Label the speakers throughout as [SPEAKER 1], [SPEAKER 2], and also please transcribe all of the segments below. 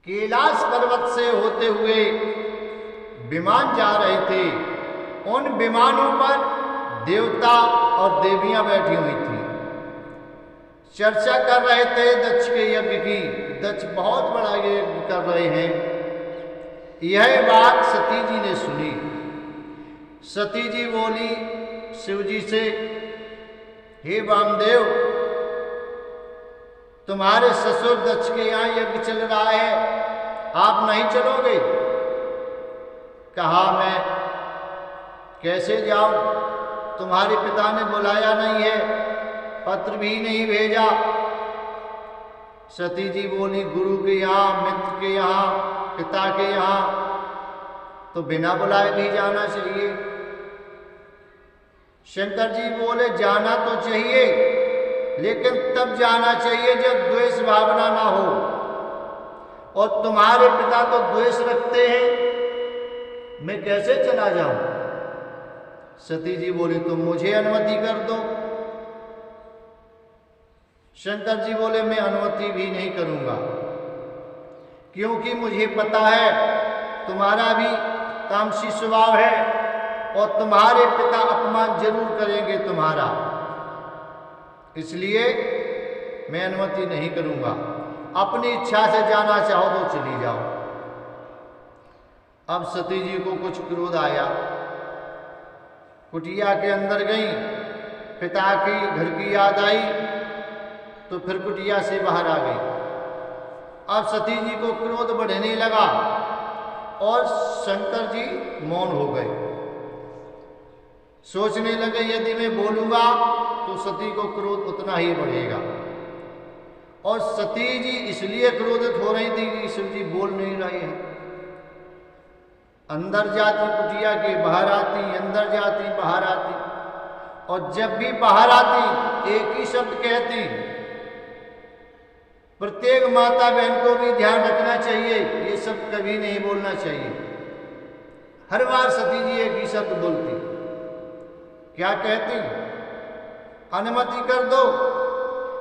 [SPEAKER 1] कैलाश पर्वत से होते हुए विमान जा रहे थे। उन विमानों पर देवता और देवियां बैठी हुई थी, चर्चा कर रहे थे दक्ष के यज्ञ की। दक्ष बहुत बड़ा यज्ञ कर रहे हैं। यह बात सती जी ने सुनी। सती जी बोली शिव जी से, हे वामदेव, तुम्हारे ससुर दक्ष के यहाँ यज्ञ चल रहा है, आप नहीं चलोगे? कहा, मैं कैसे जाऊं? तुम्हारे पिता ने बुलाया नहीं है, पत्र भी नहीं भेजा। सती जी बोली, गुरु के यहाँ, मित्र के यहाँ, पिता के यहाँ तो बिना बुलाए भी जाना चाहिए। शंकर जी बोले, जाना तो चाहिए, लेकिन तब जाना चाहिए जब द्वेष भावना ना हो, और तुम्हारे पिता तो द्वेष रखते हैं, मैं कैसे चला जाऊं? सती जी बोली, तुम मुझे अनुमति कर दो। शंकर जी बोले, मैं अनुमति भी नहीं करूंगा, क्योंकि मुझे पता है तुम्हारा भी तामसी स्वभाव है और तुम्हारे पिता अपमान जरूर करेंगे तुम्हारा, इसलिए मैं अनुमति नहीं करूंगा। अपनी इच्छा से जाना चाहो तो चली जाओ। अब सती जी को कुछ क्रोध आया, कुटिया के अंदर गई, पिता की घर की याद आई तो फिर कुटिया से बाहर आ गई। अब सती जी को क्रोध बढ़ने लगा और शंकर जी मौन हो गए। सोचने लगे, यदि मैं बोलूंगा तो सती को क्रोध उतना ही बढ़ेगा। और सती जी इसलिए क्रोधित हो रही थी कि शिव जी बोल नहीं रहे हैं। अंदर जाती कुटिया के, बाहर आती, अंदर जाती, बाहर आती, और जब भी बाहर आती एक ही शब्द कहती। प्रत्येक माता बहन को भी ध्यान रखना चाहिए, ये शब्द कभी नहीं बोलना चाहिए। हर बार सती जी एक ही शब्द बोलती। क्या कहती? अनुमति कर दो,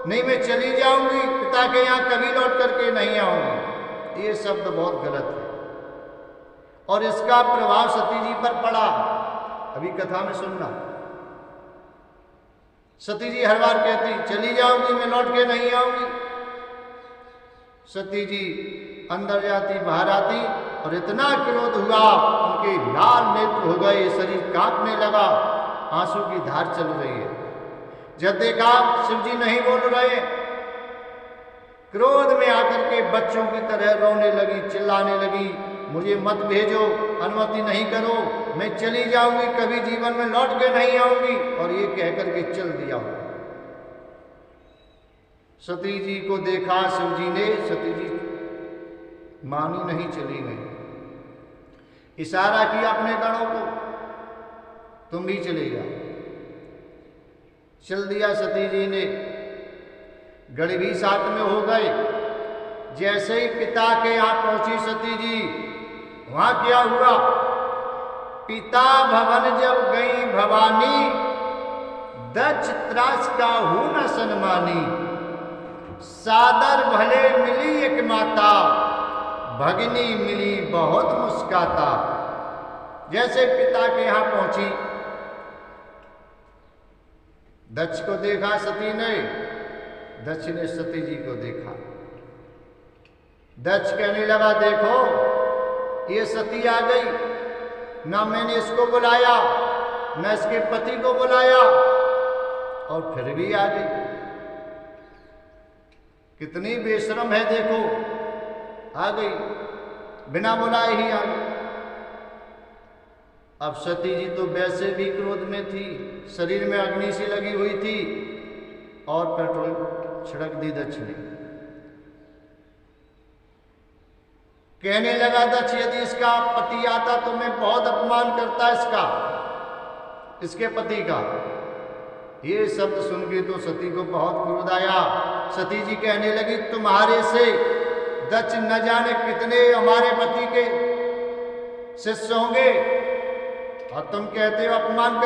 [SPEAKER 1] नहीं मैं चली जाऊंगी, पिता के यहाँ कभी लौट करके नहीं आऊंगी। ये शब्द बहुत गलत है और इसका प्रभाव सती जी पर पड़ा। अभी कथा में सुनना। सती जी हर बार कहती, चली जाऊंगी, मैं लौट के नहीं आऊंगी। सती जी अंदर जाती, बाहर आती, और इतना क्रोध हुआ, उनके लाल नेत्र हो गए, शरीर कांपने लगा, आंसू की धार चल रही है। जब देखा शिव जी नहीं बोल रहे, क्रोध में आकर के बच्चों की तरह रोने लगी, चिल्लाने लगी, मुझे मत भेजो, अनुमति नहीं करो, मैं चली जाऊंगी, कभी जीवन में लौट के नहीं आऊंगी। और ये कहकर के चल दिया। सती जी को देखा शिव जी ने, सती जी मानी नहीं, चली गई। इशारा किया अपने गणों को, तुम भी चले जाओ। चल दिया सती जी ने। गण भी साथ में हो गए। जैसे ही पिता के यहाँ पहुंची सती जी, वहां क्या हुआ? पिता भवन जब गई भवानी, दक्ष त्रास का हूं न सन्मानी। सादर भले मिली एक माता, भगिनी मिली बहुत मुस्काता। जैसे पिता के यहाँ पहुंची, दक्ष को देखा सती ने, दक्ष ने सती जी को देखा। दक्ष कहने लगा, देखो ये सती आ गई, ना मैंने इसको बुलाया, ना इसके पति को बुलाया, और फिर भी आ गई। कितनी बेशरम है, देखो आ गई, बिना बुलाए ही आ गई। अब सती जी तो वैसे भी क्रोध में थी, शरीर में अग्नि सी लगी हुई थी, और पेट्रोल छिड़क दी दक्ष ने। कहने लगा दक्ष, यदि इसका पति आता तो मैं बहुत अपमान करता इसका, इसके पति का। ये शब्द सुन के तो सती को बहुत क्रोध आया। सती जी कहने लगी, तुम्हारे से दक्ष न जाने कितने हमारे पति के शिष्य होंगे, और तुम कहते हो अपमान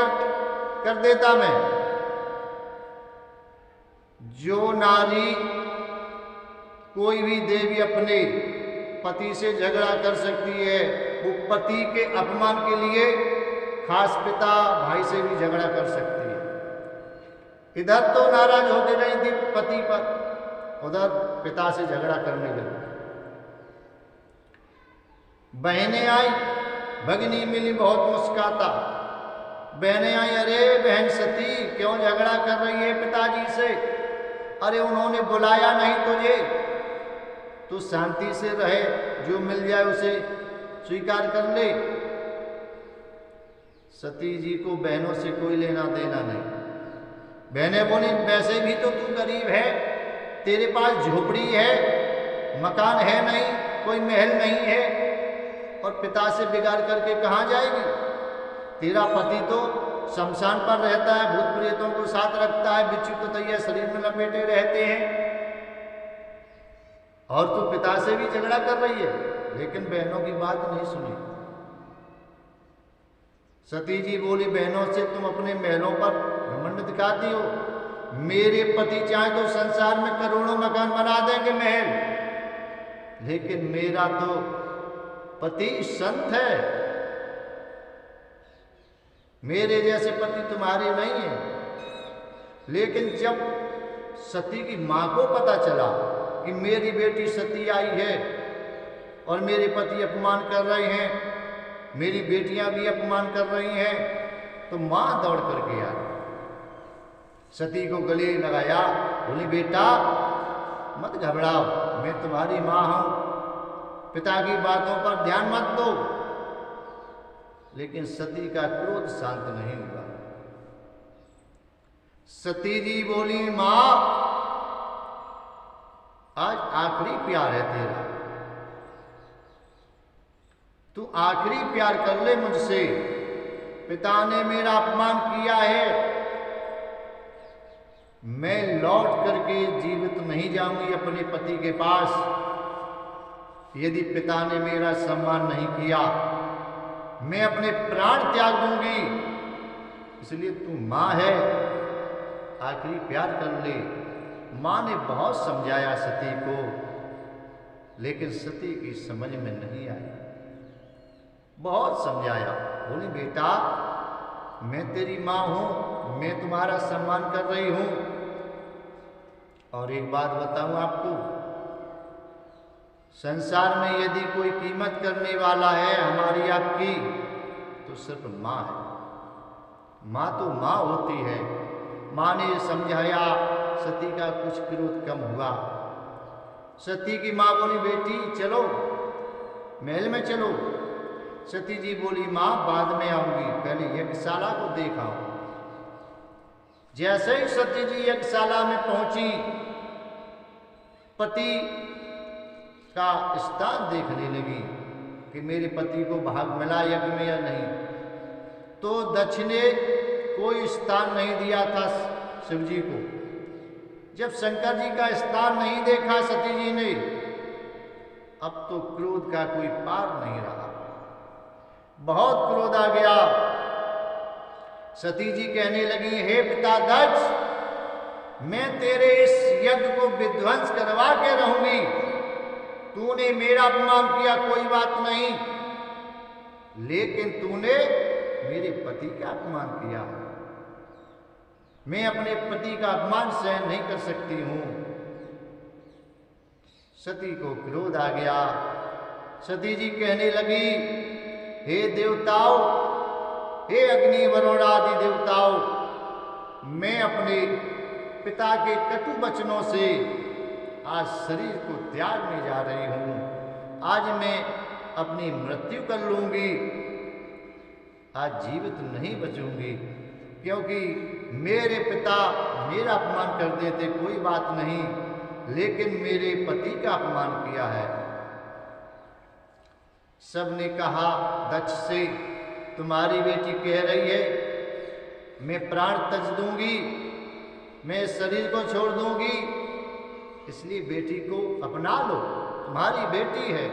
[SPEAKER 1] कर देता मैं। जो नारी कोई भी देवी अपने पति से झगड़ा कर सकती है, वो पति के अपमान के लिए खास पिता भाई से भी झगड़ा कर सकती है। इधर तो नाराज होकर रही थी पति पर, उधर पिता से झगड़ा करने लगी। बहनें आई, भगनी मिली बहुत मुस्काता। बहनें आई, अरे बहन सती क्यों झगड़ा कर रही है पिताजी से? अरे उन्होंने बुलाया नहीं तुझे, तू शांति से रहे, जो मिल जाए उसे स्वीकार कर ले। सती जी को बहनों से कोई लेना देना नहीं। बहनें बोली, वैसे भी तो तू गरीब है, तेरे पास झोपड़ी है, मकान है नहीं, कोई महल नहीं है, और पिता से बिगाड़ करके कहाँ जाएगी? तेरा पति तो शमशान पर रहता है, भूत प्रेतों को साथ रखता है, बिच्छू तो तैयार शरीर में लपेटे रहते हैं, और तू पिता से भी झगड़ा कर रही है। लेकिन बहनों की बात नहीं सुनी। सती जी बोली, बहनों से तुम अपने महलों पर घमंड दिखाती हो। मेरे पति चाहे तो संसार में करोड़ों मकान बना देंगे महल, लेकिन मेरा तो पति संत है, मेरे जैसे पति तुम्हारे नहीं है। लेकिन जब सती की मां को पता चला कि मेरी बेटी सती आई है और मेरे पति अपमान कर रहे हैं, मेरी बेटियां भी अपमान कर रही हैं, तो मां दौड़ करके आई, सती को गले लगाया, बोली, बेटा मत घबराओ, मैं तुम्हारी मां हूं, पिता की बातों पर ध्यान मत दो। लेकिन सती का क्रोध शांत नहीं हुआ। सती जी बोली, मां आज आखिरी प्यार है तेरा, तू आखिरी प्यार कर ले मुझसे। पिता ने मेरा अपमान किया है, मैं लौट करके जीवित नहीं जाऊंगी अपने पति के पास। यदि पिता ने मेरा सम्मान नहीं किया, मैं अपने प्राण त्याग दूंगी। इसलिए तू मां है, आखिरी प्यार कर ले। मां ने बहुत समझाया सती को, लेकिन सती की समझ में नहीं आई। बहुत समझाया, बोली, बेटा मैं तेरी मां हूं, मैं तुम्हारा सम्मान कर रही हूं। और एक बात बताऊं आपको, संसार में यदि कोई कीमत करने वाला है हमारी आपकी, तो सिर्फ मां है। मां तो मां होती है। मां ने समझाया, सती का कुछ क्रोध कम हुआ। सती की मां बोली, बेटी चलो महल में चलो। सती जी बोली, मां बाद में आऊंगी, पहले यज्ञशाला को देखा। जैसे ही सती जी यज्ञशाला में पहुंची, पति का स्थान देखने लगी कि मेरे पति को भाग मिला यज्ञ में या नहीं। तो दक्ष ने कोई स्थान नहीं दिया था शिव जी को। जब शंकर जी का स्थान नहीं देखा सती जी ने, अब तो क्रोध का कोई पार नहीं रहा, बहुत क्रोध आ गया। सती जी कहने लगी, हे पिता दक्ष, मैं तेरे इस यज्ञ को विध्वंस करवा के रहूंगी। तूने मेरा अपमान किया कोई बात नहीं, लेकिन तूने मेरे पति का अपमान किया। मैं अपने पति का अपमान सहन नहीं कर सकती हूं। सती को क्रोध आ गया। सती जी कहने लगी, हे देवताओं, हे अग्नि वरुण आदि देवताओं, मैं अपने पिता के कटु वचनों से आज शरीर को त्यागने जा रही हूं। आज मैं अपनी मृत्यु कर लूंगी, आज जीवित नहीं बचूंगी, क्योंकि मेरे पिता मेरा अपमान कर देते कोई बात नहीं, लेकिन मेरे पति का अपमान किया है। सबने कहा दक्ष से, तुम्हारी बेटी कह रही है मैं प्राण त्यज दूंगी, मैं शरीर को छोड़ दूंगी, इसलिए बेटी को अपना लो, तुम्हारी बेटी है।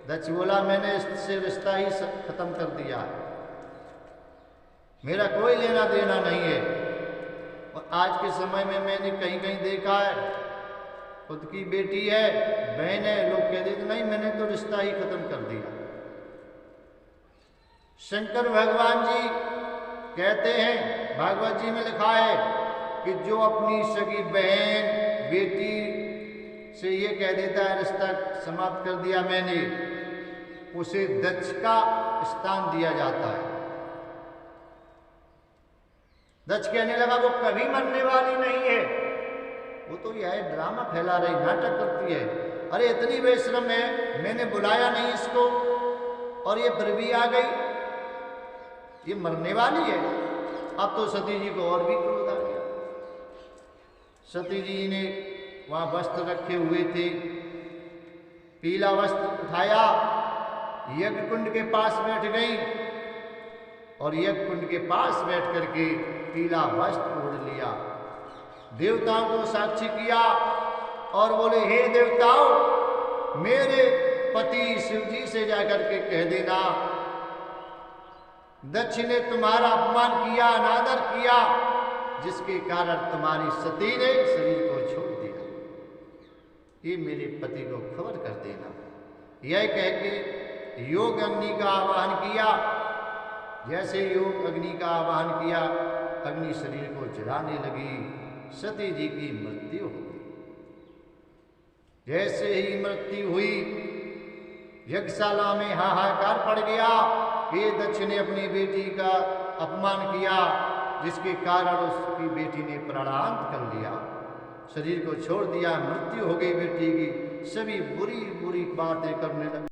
[SPEAKER 1] दक्ष बोला, मैंने इससे रिश्ता ही खत्म कर दिया, मेरा कोई लेना देना नहीं है। और आज के समय में मैंने कहीं कहीं देखा है खुद की बेटी है, बहन है, लोग कह देते नहीं मैंने तो रिश्ता ही खत्म कर दिया। शंकर भगवान जी कहते हैं, भागवत जी में लिखा है कि जो अपनी सगी बहन बेटी से ये कह देता है रिश्ता समाप्त कर दिया मैंने, उसे दक्ष का स्थान दिया जाता है। दक्ष कहने लगा वो कभी मरने वाली नहीं है, वो तो यह ड्रामा फैला रही, नाटक करती है। अरे इतनी बेशरम है, मैंने बुलाया नहीं इसको और ये फिर भी आ गई, ये मरने वाली है। अब तो सती जी को और भी क्रोध आ गया। सती जी ने वहां वस्त्र रखे हुए थे, पीला वस्त्र उठाया, यज्ञ कुंड के पास बैठ गई और यज्ञ कुंड के पास बैठ करके पीला वस्त्र ओढ़ लिया, देवताओं को साक्षी किया और बोले हे देवताओं, मेरे पति शिव जी से जाकर के कह देना दक्ष ने तुम्हारा अपमान किया, अनादर किया, जिसके कारण तुम्हारी सती ने शरीर को छोड़ दिया, ये मेरे पति को खबर कर देना। यह कह के योग अग्नि का आवाहन किया। जैसे योग अग्नि का आवाहन किया, अग्नि शरीर को जलाने लगी, सती जी की मृत्यु हो गई। जैसे ही मृत्यु हुई, यज्ञशाला में हाहाकार पड़ गया कि दक्ष ने अपनी बेटी का अपमान किया, जिसके कारण उसकी बेटी ने प्राणांत कर लिया, शरीर को छोड़ दिया, मृत्यु हो गई बेटी की। सभी बुरी बुरी बातें करने लगे।